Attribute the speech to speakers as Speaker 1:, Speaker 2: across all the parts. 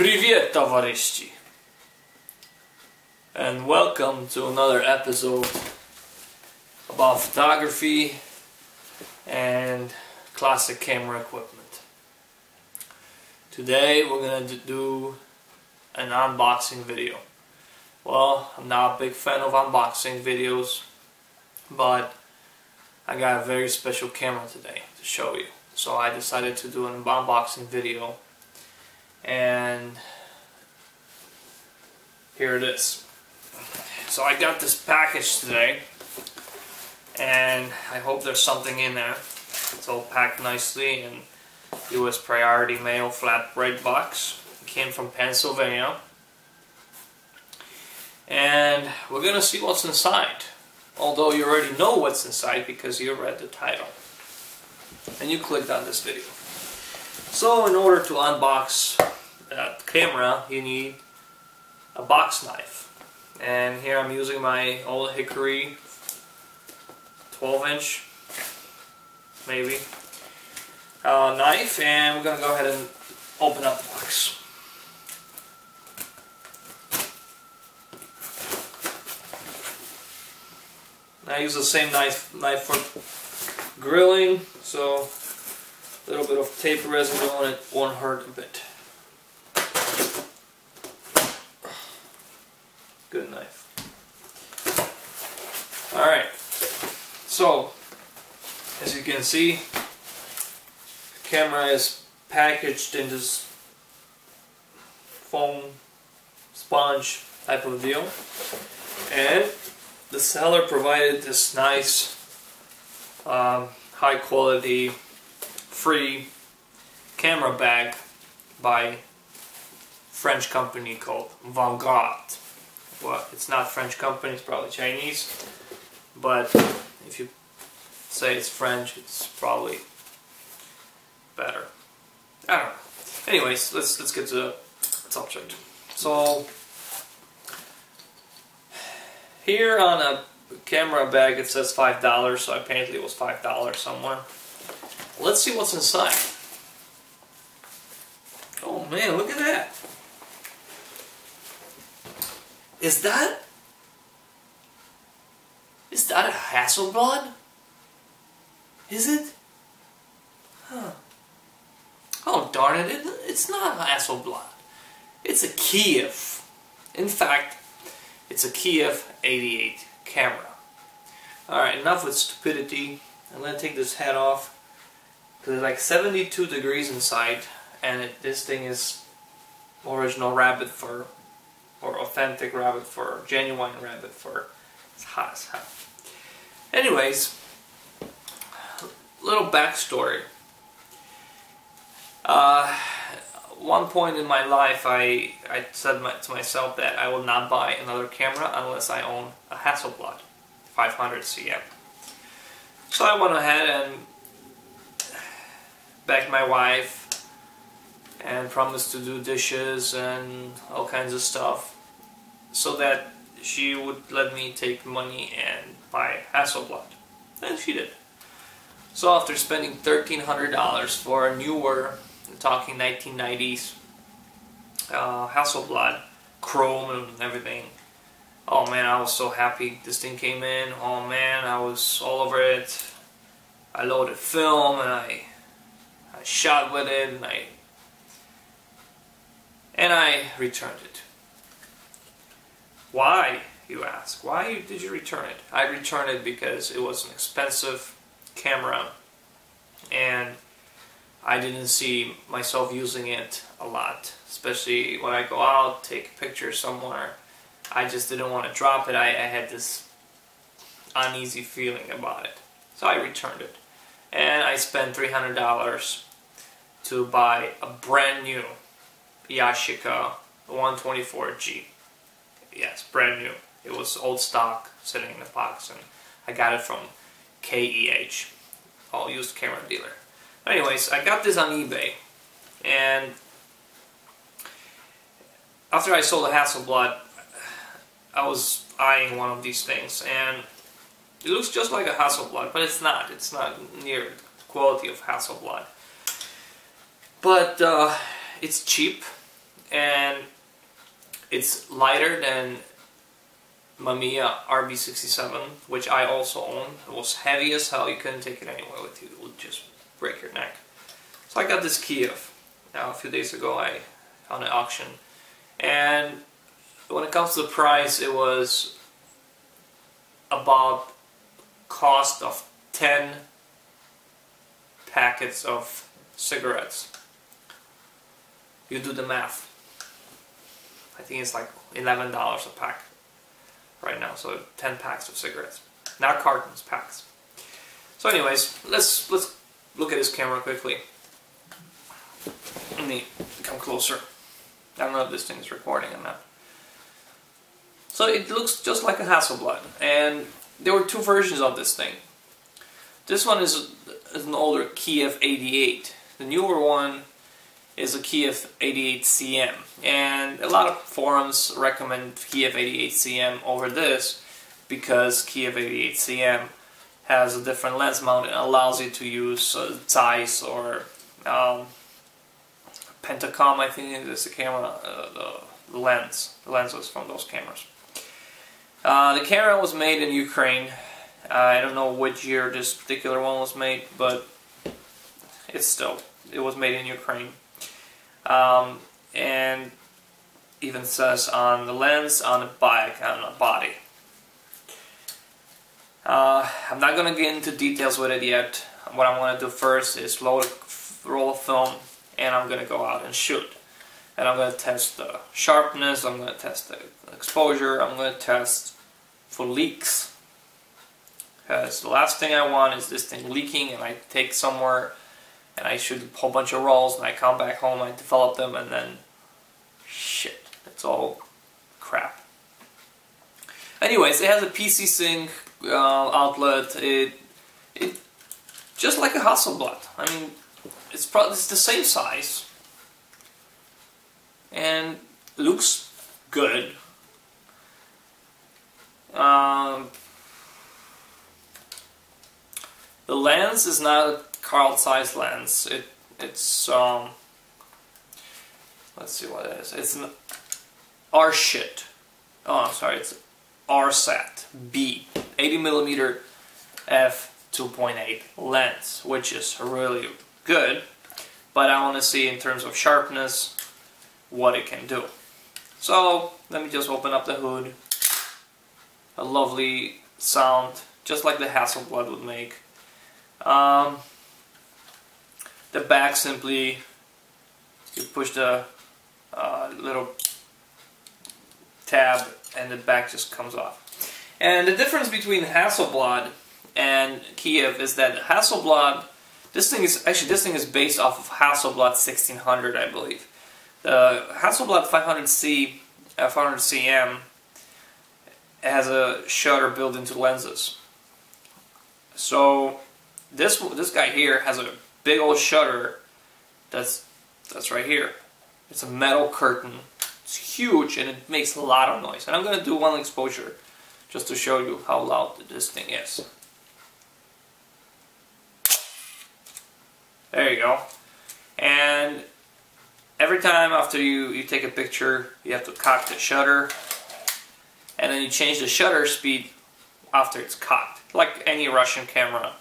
Speaker 1: Привет, товарищи! And welcome to another episode about photography and classic camera equipment. Today we're going to do an unboxing video. Well, I'm not a big fan of unboxing videos, but I got a very special camera today to show you. So I decided to do an unboxing video, and here it is. So I got this package today, and I hope there's something in there. It's all packed nicely in US Priority Mail flatbread box. It came from Pennsylvania, and we're gonna see what's inside. Although you already know what's inside because you read the title and you clicked on this video. So in order to unbox that camera, you need a box knife. And here I'm using my old hickory 12-inch maybe knife, and we're gonna go ahead and open up the box. I use the same knife for grilling, so a little bit of tape residue on it won't hurt a bit. Good knife. Alright, so as you can see, the camera is packaged in this foam sponge type of deal, and the seller provided this nice high quality free camera bag by French company called Vanguard. Well, it's not French company, it's probably Chinese, but if you say it's French, it's probably better. I don't know. Anyways, let's get to the subject. So here on a camera bag it says $5, so apparently it was $5 somewhere. Let's see what's inside. Oh man, look at that. Is that a Hasselblad? Is it? Huh. Oh darn it, it's not a Hasselblad. It's a Kiev. In fact, it's a Kiev 88 camera. Alright, enough with stupidity. I'm going to take this head off, because it's like 72 degrees inside, and this thing is original rabbit fur, or authentic rabbit fur, genuine rabbit fur. It's hot as hell. Anyways, little backstory. One point in my life I said to myself that I will not buy another camera unless I own a Hasselblad 500 cm. So I went ahead and begged my wife and promised to do dishes and all kinds of stuff so that she would let me take money and buy Hasselblad. And she did. So after spending $1,300 for a newer, I'm talking 1990s Hasselblad, chrome and everything, oh man, I was so happy this thing came in. Oh man, I was all over it. I loaded film and I shot with it, and I returned it. Why, you ask? Why did you return it? I returned it because it was an expensive camera, and I didn't see myself using it a lot, especially when I go out, take a picture somewhere. I just didn't want to drop it. I had this uneasy feeling about it. So I returned it. And I spent $300 to buy a brand new Yashica 124G. Yes, brand new. It was old stock, sitting in a box, and I got it from KEH, all used camera dealer. Anyways, I got this on eBay, and after I sold the Hasselblad, I was eyeing one of these things, and it looks just like a Hasselblad, but it's not. It's not near the quality of Hasselblad. But it's cheap, and it's lighter than Mamiya RB67, which I also own. It was heavy as hell. You couldn't take it anywhere with you. It would just break your neck. So I got this Kiev now a few days ago. I on an auction, and when it comes to the price, it was about cost of 10 packets of cigarettes. You do the math. I think it's like $11 a pack right now, so 10 packs of cigarettes. Not cartons, packs. So anyways, let's look at this camera quickly. Let me come closer. I don't know if this thing is recording or not. So it looks just like a Hasselblad, and there were two versions of this thing. This one is an older Kiev 88. The newer one is a Kiev 88CM, and a lot of forums recommend Kiev 88CM over this because Kiev 88CM has a different lens mount and allows you to use Zeiss or Pentacom, I think is the camera, the lenses from those cameras. The camera was made in Ukraine. I don't know which year this particular one was made, but it was made in Ukraine. And even says on the lens, on the back, on the body. I'm not going to get into details with it yet. What I'm going to do first is load a roll of film, and I'm going to go out and shoot. And I'm going to test the sharpness, I'm going to test the exposure, I'm going to test for leaks. Because the last thing I want is this thing leaking and I take somewhere and I shoot a whole bunch of rolls and I come back home, I develop them, and then shit, it's all crap. Anyways, it has a PC Sync outlet. It just like a Hasselblad. I mean, it's the same size and looks good. The lens is not a Carl Zeiss lens. It's let's see what it is. It's an R-shit. Oh, I'm sorry. It's RSAT B 80mm f2.8 lens, which is really good. But I want to see in terms of sharpness what it can do. So let me just open up the hood. A lovely sound, just like the Hasselblad would make. The back, simply you push the little tab and the back just comes off. And the difference between Hasselblad and Kiev is that Hasselblad, this thing is based off of Hasselblad 1600, I believe. The Hasselblad 500cm has a shutter built into lenses. So this guy here has a big old shutter that's right here. It's a metal curtain. It's huge and it makes a lot of noise. And I'm going to do one exposure just to show you how loud this thing is. There you go. And every time after you take a picture, you have to cock the shutter, and then you change the shutter speed after it's cocked, like any Russian camera,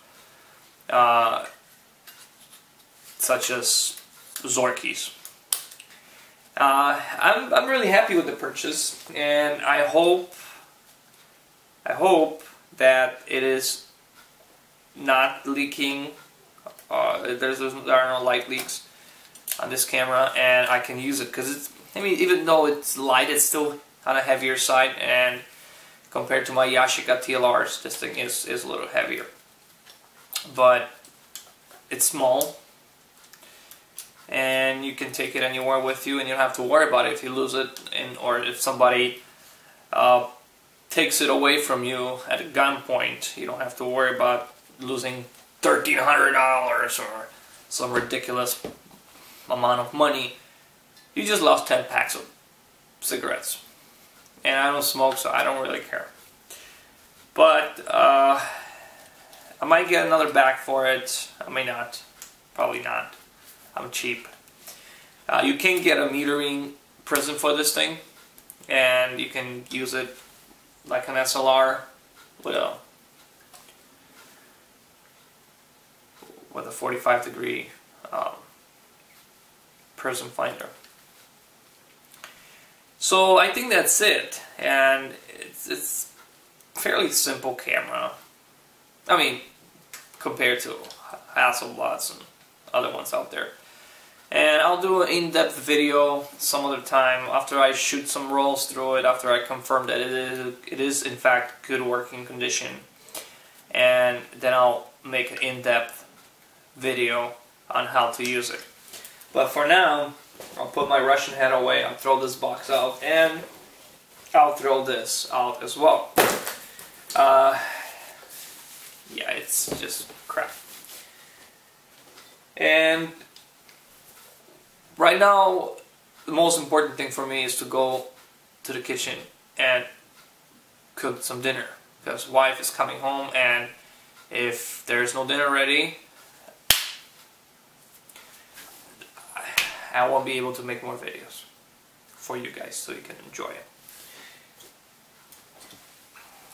Speaker 1: such as Zorky's. I'm really happy with the purchase, and I hope that it is not leaking. There are no light leaks on this camera, and I can use it because it's. I mean, even though it's light, it's still on a heavier side, and compared to my Yashica TLRs, this thing is a little heavier. But it's small, and you can take it anywhere with you, and you don't have to worry about it if you lose it, or if somebody takes it away from you at a gunpoint. You don't have to worry about losing $1,300 or some ridiculous amount of money. You just lost 10 packs of cigarettes. And I don't smoke, so I don't really care. But I might get another back for it. I may not. Probably not. I'm cheap. You can get a metering prism for this thing, and you can use it like an SLR with a 45-degree prism finder. So I think that's it, and it's fairly simple camera. I mean, compared to Hasselblads and other ones out there. And I'll do an in-depth video some other time after I shoot some rolls through it, after I confirm that it is in fact good working condition, and then I'll make an in-depth video on how to use it. But for now, I'll put my Russian head away, I'll throw this box out, and I'll throw this out as well. Yeah, it's just crap. And right now, the most important thing for me is to go to the kitchen and cook some dinner, because wife is coming home, and if there's no dinner ready, I won't be able to make more videos for you guys so you can enjoy it.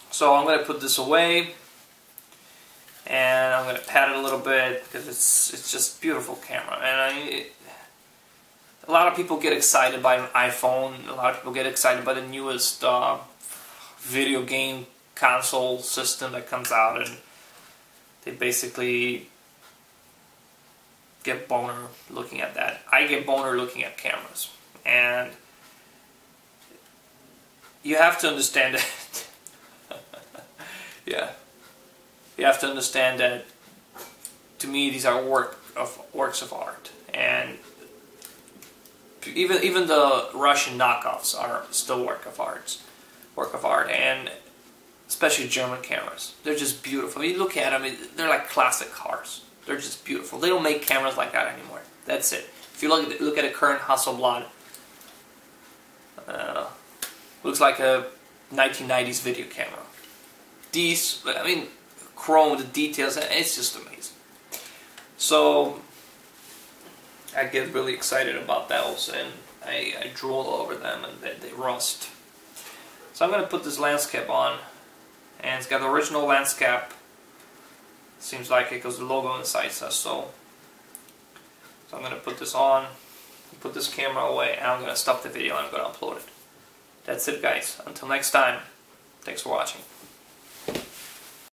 Speaker 1: So I'm going to put this away, and I'm going to pat it a little bit because it's just a beautiful camera. And a lot of people get excited by an iPhone. A lot of people get excited by the newest video game console system that comes out, and they basically get boner looking at that. I get boner looking at cameras, and you have to understand that. Yeah, you have to understand that. To me, these are works of art, and even the Russian knockoffs are still work of art, and especially German cameras. They're just beautiful. You look at them; they're like classic cars. They're just beautiful. They don't make cameras like that anymore. That's it. If you look at a current Hasselblad, looks like a 1990s video camera. These, I mean, chrome, the details, it's just amazing. So I get really excited about those, and I drool over them, and they rust. So I'm going to put this lens cap on, and it's got the original lens cap. Seems like it because the logo on the side says so. So I'm going to put this on, put this camera away, and I'm going to stop the video and I'm going to upload it. That's it, guys. Until next time, thanks for watching.